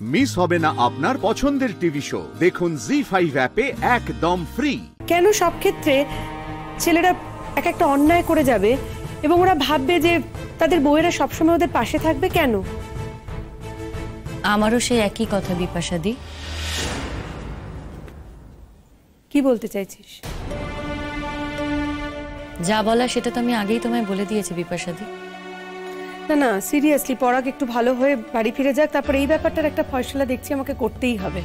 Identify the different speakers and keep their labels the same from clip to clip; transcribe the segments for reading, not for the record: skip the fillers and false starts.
Speaker 1: Miss হবে না আপনার পছন্দের টিভি শো। দেখুন জি5 অ্যাপে একদম ফ্রি।
Speaker 2: কেন সব ক্ষেত্রে ছেলেরা এক একটা অন্যায় করে যাবে এবং ওরা ভাববে যে তাদের বউয়েরা সবসময় ওদের পাশে থাকবে? কেন?
Speaker 3: আমারও সেই একই কথা বিপাশাদি।
Speaker 2: কি বলতে চাইছিস?
Speaker 3: যা বলা সেটা তো আমি আগেই তোমায় বলে দিয়েছি বিপাশাদি।
Speaker 2: না না, সিরিয়াসলি পরাগ একটু ভালো হয়ে বাড়ি ফিরে যাক, তারপর এই ব্যাপারটার একটা ফয়সলা দেখছি আমাকে করতেই হবে।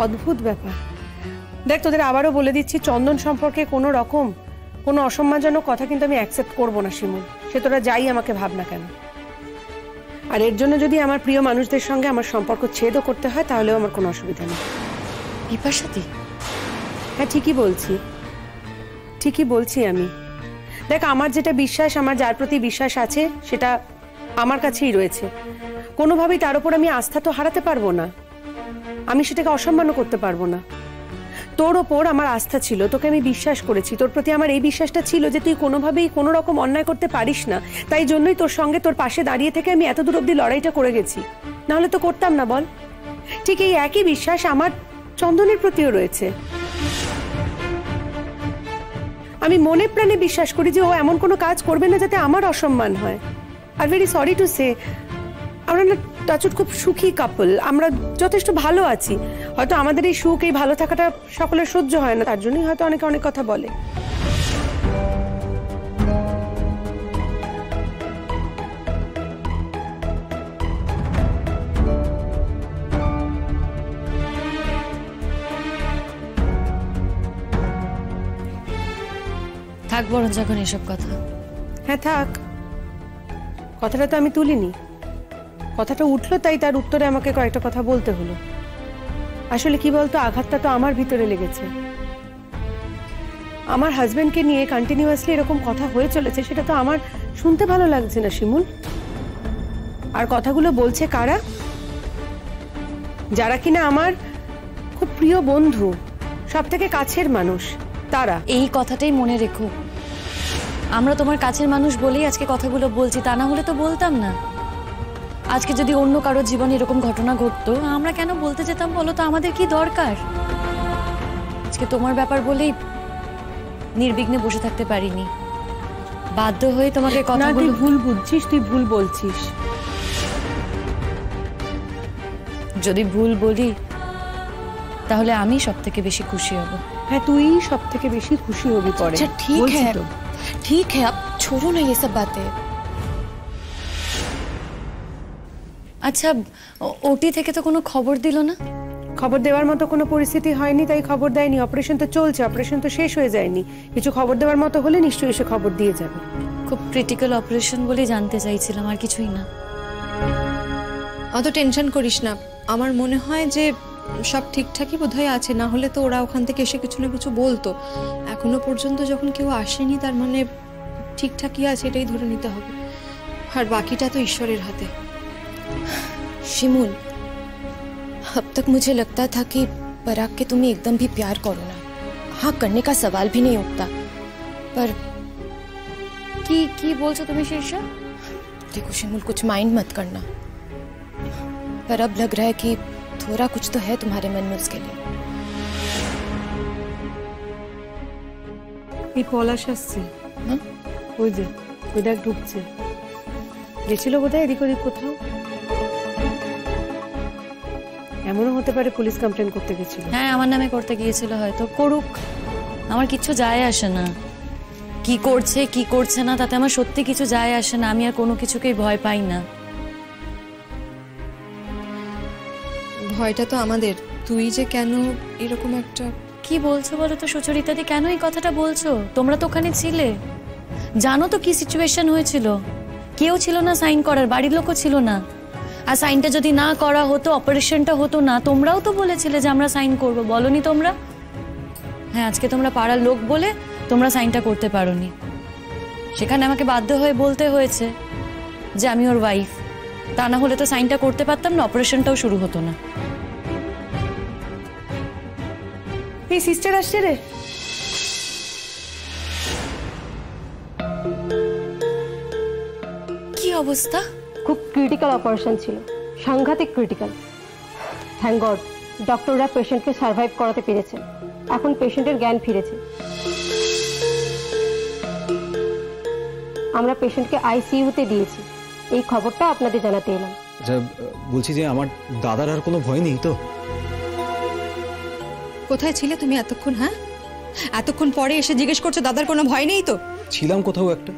Speaker 2: অদ্ভুত ব্যাপার। দেখ, তোদের আবারও বলে দিচ্ছি, চন্দন সম্পর্কে কোনো রকম কোনো অসম্মানজনক কথা কিন্তু আমি অ্যাকসেপ্ট করবো না শিমুল। সে তোরা যাই আমাকে ভাব না কেন। আর এর জন্য যদি আমার প্রিয় মানুষদের সঙ্গে আমার সম্পর্ক ছেদও করতে হয় তাহলেও আমার কোনো অসুবিধা নেই।
Speaker 3: বিপাশাদি,
Speaker 2: হ্যাঁ ঠিকই বলছি আমি। দেখ, আমার যেটা বিশ্বাস, আমার যার প্রতি বিশ্বাস আছে সেটা আমার কাছেই রয়েছে। কোনোভাবেই তার উপর আমি আস্থা তো হারাতে পারবো না, আমি সেটাকে অসম্মানও করতে পারবো না। তোর ওপর আমার আস্থা ছিল, তোকে আমি বিশ্বাস করেছি, তোর প্রতি আমার এই বিশ্বাসটা ছিল যে তুই কোনোভাবেই কোনো রকম অন্যায় করতে পারিস না। তাই জন্যই তোর সঙ্গে তোর পাশে দাঁড়িয়ে থেকে আমি এত দূর অব্দি লড়াইটা করে গেছি, নাহলে তো করতাম না বল। ঠিক এই একই বিশ্বাস আমার চন্দনের প্রতিও রয়েছে। আমি মনে প্রাণে বিশ্বাস করি যে ও এমন কোনো কাজ করবে না যাতে আমার অসম্মান হয়। Are very sorry to say, আমরা না টাচুট খুব সুখী কাপল, আমরা যথেষ্ট ভালো আছি। হয়তো আমাদের এই সুখ, এই ভালো থাকাটা সকলের সহ্য হয় না, তার জন্যই হয়তো অনেকে অনেক কথা বলে।
Speaker 3: থাক বরঞ্চ এখন এসব কথা।
Speaker 2: হ্যাঁ থাক, কথাটা তো আমি তুলিনি, কথাটা উঠলো তাই তার উত্তরে আমাকে কয়েকটা কথা বলতে হলো। আসলে কি বলতো, আঘাতটা তো আমার ভিতরে লেগেছে। আমার হাজবেন্ডকে নিয়ে কন্টিনিউয়াসলি এরকম কথা হয়ে চলেছে, সেটা তো আমার শুনতে ভালো লাগছে না শিমুল। আর কথাগুলো বলছে কারা? যারা কিনা আমার খুব প্রিয় বন্ধু, সব থেকে কাছের মানুষ, তারা।
Speaker 3: এই কথাটাই মনে রেখো, আমরা তোমার কাছের মানুষ বলেই আজকে কথাগুলো বলছি, তা না হলে তো বলতাম না। আজকে যদি অন্য কারোর জীবনে এরকম ঘটনা ঘটতো, আমরা কেন বলতে যেতাম বলো তো? আমাদের কি দরকার? আজকে তোমার ব্যাপার বলেই নির্বিঘ্নে বসে থাকতে পারিনি, বাধ্য হয়ে তোমাকে কথা।
Speaker 2: তুই ভুল বুঝছিস, তুই ভুল বলছিস।
Speaker 3: যদি ভুল বলি তাহলে আমি সব থেকে বেশি খুশি হব।
Speaker 2: হ্যাঁ, তুই সব থেকে বেশি খুশি হবি পরে।
Speaker 4: अच्छा ठीक है अब छोड़ो ना ये सब बातें।
Speaker 3: আচ্ছা, ওটি থেকে তো কোনো খবর দিল না?
Speaker 2: খবর দেওয়ার মতো কোনো পরিস্থিতি হয়নি, তাই খবর দেয়নি। অপারেশন তো চলছে, অপারেশন তো শেষ হয়ে যায়নি। কিছু খবর দেওয়ার মতো হলে নিশ্চয়ই এসে খবর দিয়ে যাবে।
Speaker 3: খুব ক্রিটিক্যাল অপারেশন বলেই জানতে চাইছিলাম, আর কিছুই না।
Speaker 4: অত টেনশন করিস না, আমার মনে হয় যে সব ঠিকঠাকই বোধহয় আছে, না হলে তো ওরা ওখান থেকে এসে কিছু না কিছু বলতো। এখনো পর্যন্ত যখন কেউ আসেনি তার মানে ঠিকঠাকই আছে, এটাই ধরে নিতে হবে। আর বাকিটা তো ঈশ্বরের হাতে।
Speaker 5: शिमुल, अब तक मुझे लगता था कि पराग के तुम्हें एकदम भी प्यार करो ना, हाँ करने का सवाल भी नहीं उठता, पर
Speaker 3: কি বলছো তুমি শীর্ষা?
Speaker 5: देखो शिमुल, कुछ माइंड मत करना, पर अब लग रहा है कि थोड़ा कुछ तो है तुम्हारे मन में उसके लिए।
Speaker 2: এই পলাশ আসছে, ওই যে ওই দেখ ঢুকছে, গেছিল বোধহয় এদিক ওদিক কোথাও। এমনও হতে পারে পুলিশ কমপ্লেন করতে গেছিল।
Speaker 3: হ্যাঁ, আমার নামে করতে গিয়েছিল, হয়তো করুক, আমার কিচ্ছু যায় আসে না। কি করছে কি করছে না তাতে আমার সত্যি কিছু যায় আসে না। আমি আর কোনো কিছুকেই ভয় পাই না।
Speaker 4: ভয়টা তো আমাদের। তুই যে কেন এরকম একটা...
Speaker 3: কি বলছো বলো তো সুচরিতাদি? কেন এই কথাটা বলছো? তোমরা তো ওখানে ছিলে, জানো তো কি সিচুয়েশন হয়েছিল। কেউ ছিল না সাইন করার, বাড়ির লোকও ছিল না। আর সাইনটা যদি না করা হতো, অপারেশনটা হতো না। তোমরাও তো বলেছিলে যে আমরা সাইন করব, বলনি তোমরা? হ্যাঁ, আজকে তোমরা পাড়ার লোক বলে তোমরা সাইনটা করতে পারোনি। সেখানে আমাকে বাধ্য হয়ে বলতে হয়েছে যে আমি ওর ওয়াইফ। তা না হলে তো সাইনটা করতে পারতাম না, অপারেশনটাও শুরু হতো না।
Speaker 2: এই সিস্টার আসছে রে।
Speaker 5: কি অবস্থা?
Speaker 2: খুব ক্রিটিক্যাল অপারেশন ছিল,
Speaker 6: সাংঘাতিক ক্রিটিক্যাল। থ্যাংক গড ডক্টররা পেশেন্টকে সার্ভাইভ করাতে পেরেছেন। এখন পেশেন্টের জ্ঞান ফিরেছে। আমরা পেশেন্টকে আইসিইউতে দিয়েছি। এই খবরটা আপনাদের জানাতে এলাম।
Speaker 7: আচ্ছা, বলছি যে আমার দাদার আর কোনো ভয় নেই তো?
Speaker 4: কোথায় ছিলে তুমি এতক্ষণ? হ্যাঁ, এতক্ষণ পরে এসে জিজ্ঞেস করছো দাদার কোনো ভয় নেই তো?
Speaker 7: ছিলাম কোথাও একটা।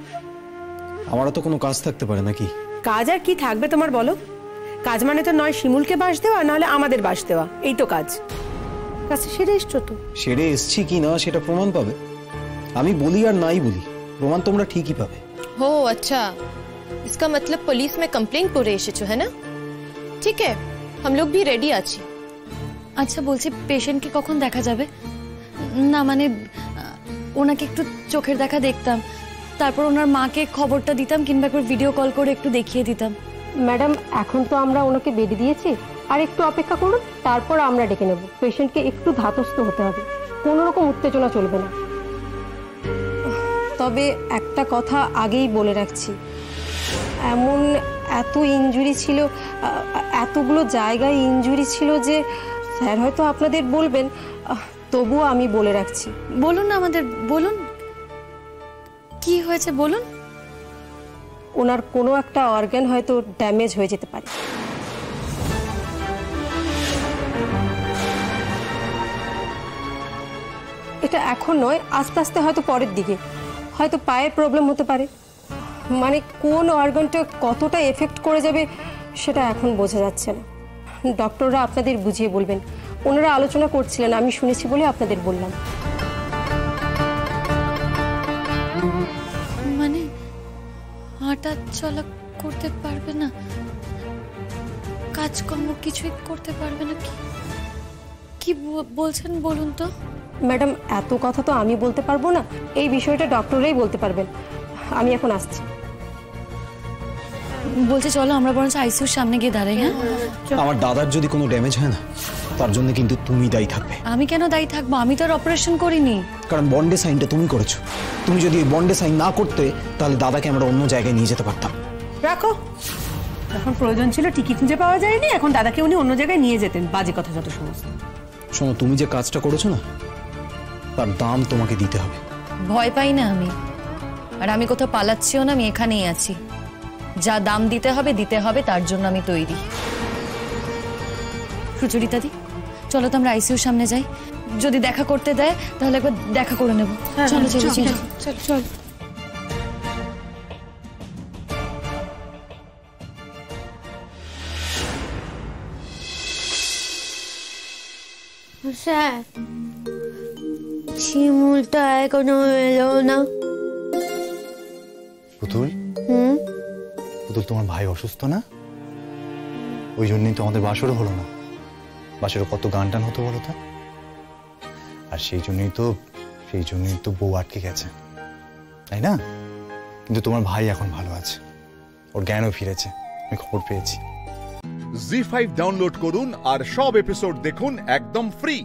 Speaker 7: আমারও তো কোনো কাজ থাকতে পারে নাকি?
Speaker 2: কাজ আর কি থাকবে তোমার বলো? কাজ মানে তো নয় শিমুলকে বাস দেওয়া, নাহলে আমাদের বাস দেওয়া, এই তো কাজ। কাজটা সেরে এসছো তো।
Speaker 7: সেরে এসছি কি না সেটা প্রমাণ পাবে। আমি বলি আর নাই বলি, প্রমাণ তোমরা ঠিকই পাবে।
Speaker 5: हो अच्छा, इसका मतलब पुलिस में कंप्लेंट করে এসেছো, है ना? ठीक है, हम लोग भी रेडी আছি।
Speaker 3: আচ্ছা বলছি, পেশেন্টকে কখন দেখা যাবে? না মানে ওনাকে একটু চোখের দেখা দেখতাম, তারপর ওনার মাকে খবরটা দিতাম, কিংবা একবার ভিডিও কল করে একটু দেখিয়ে দিতাম।
Speaker 6: ম্যাডাম এখন তো আমরা ওনাকে বেডে দিয়েছি, আর একটু অপেক্ষা করুন, তারপর আমরা ডেকে নেব। পেশেন্টকে একটু ধাতস্থ হতে হবে, কোনো রকম উত্তেজনা চলবে না। তবে একটা কথা আগেই বলে রাখছি, এমন এত ইনজুরি ছিল, এতগুলো জায়গায় ইনজুরি ছিল যে স্যার হয়তো আপনাদের বলবেন, তবুও আমি বলে রাখছি।
Speaker 3: বলুন না আমাদের, বলুন কি হয়েছে বলুন।
Speaker 6: ওনার কোনো একটা অর্গান হয়তো ড্যামেজ হয়ে যেতে পারে। এটা এখন নয়, আস্তে আস্তে হয়তো পরের দিকে, হয়তো পায়ের প্রবলেম হতে পারে। মানে কোন অর্গানটা কতটা এফেক্ট করে যাবে সেটা এখন বোঝা যাচ্ছে না। ডক্টররা আপনাদের বুঝিয়ে বলবেন। ওনারা আলোচনা করছিলেন, আমি শুনেছি বলে আপনাদের বললাম।
Speaker 3: মানে হাঁটা চলা করতে পারবে না, কাজকর্ম কিছুই করতে পারবে না? কি বলছেন বলুন তো।
Speaker 6: ম্যাডাম এত কথা তো আমি বলতে পারবো না, এই বিষয়টা ডক্টররাই বলতে পারবেন। আমি এখন আসছি।
Speaker 3: বলছে চলো আমরা বরঞ্চ আইসিইউর সামনে গিয়ে দাঁড়াই। হ্যাঁ,
Speaker 7: আমার দাদার যদি কোনো ড্যামেজ হয় না, তার জন্য কিন্তু তুমি দায়ী থাকবে।
Speaker 3: আমি কেন দায়ী থাকবো? আমি তো আর অপারেশন করিনি।
Speaker 7: কারণ বন্ডে সাইনটা তুমি করেছো। তুমি যদি এই বন্ডে সাইন না করতে, তাহলে দাদাকে আমরা অন্য জায়গায় নিয়ে যেতে পারতাম।
Speaker 2: রাখো, এখন প্রয়োজন ছিল টিকিট খুঁজে পাওয়া যায়নি, এখন দাদাকে উনি অন্য জায়গায় নিয়ে যেতেন। বাজে কথা যত সমস্ত।
Speaker 7: শোনো, তুমি যে কাজটা করেছো না, তার দাম তোমাকে দিতে হবে।
Speaker 3: ভয় পাই না আমি, আর আমি কোথাও পালাচ্ছিও না, আমি এখানেই আছি। যা দাম দিতে হবে তার জন্য আমি তৈরি। সুচরিতা দি, চলো তো আমরা আইসিইউর সামনে যাই। যদি দেখা করতে দেয় তাহলে একবার দেখা করে নেব। চলো চলো চলো চলো।
Speaker 8: স্যার, শিমুলটা এখনো এলো না।
Speaker 9: পুতুল, পুতুল তোমার ভাই অসুস্থ না? ওই জন্যই তো আমাদের বাসরও হলো না। বাসরে কত গান টান হতো বলো তো। আর সেই জন্যই তো বউ আটকে গেছে, তাই না? কিন্তু তোমার ভাই এখন ভালো আছে, ওর জ্ঞানও ফিরেছে, আমি খবর পেয়েছি।
Speaker 1: জি5 ডাউনলোড করুন আর সব এপিসোড দেখুন একদম ফ্রি।